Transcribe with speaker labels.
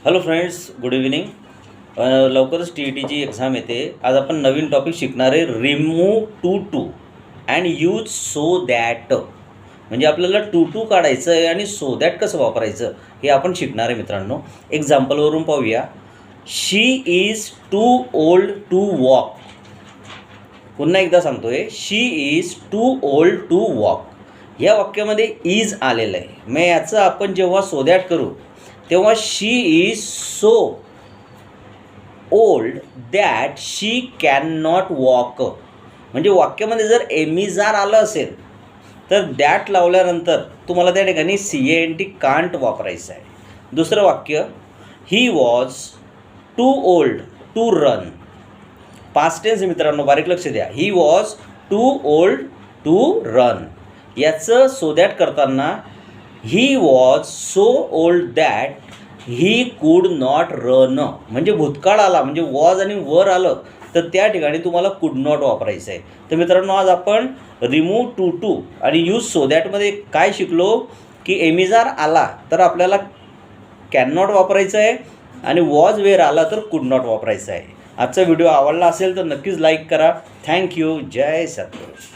Speaker 1: Hello friends, good evening. लवकरच TETची exam येते. आज आपण नवीन टॉपिक शिकणार आहे, remove too and use so that. म्हणजे आपल्याला टू काढायचं आहे आणि सो दॅट कसं वापरायचं हे आपण शिकणार आहे मित्रांनो. एक्झाम्पलवरून पाहूया. She is too old to walk. पुन्हा एकदा सांगतोय, she is too old to walk. या वाक्यामध्ये इज आलेलं आहे. मग याचं आपण जेव्हा सो दॅट करू तेव्हा she is so old that she can not walk. म्हणजे वाक्यामध्ये जर एमिजार आलं असेल तर दॅट लावल्यानंतर तुम्हाला त्या ठिकाणी CANT कांट वापरायचं आहे. दुसरं वाक्य, he was too old to run. Past tense मित्रांनो, बारीक लक्ष द्या. He was too old to run. याचं सो दॅट करताना he was so old that he could not run. म्हणजे भूतकाळ आला म्हणजे वॉज आणि वर आलं तर त्या ठिकाणी तुम्हाला कुड नॉट वापरायचं आहे. तर मित्रांनो, आज आपण रिमूव्ह टू आणि यूज सो दॅटमध्ये काय शिकलो की एमिजार आला तर आपल्याला कॅन नॉट वापरायचं आहे आणि वॉज वेअर आला तर कुड नॉट वापरायचं आहे. आजचा व्हिडिओ आवडला असेल तर नक्कीच लाईक करा. थँक्यू. जय सद्गुरू.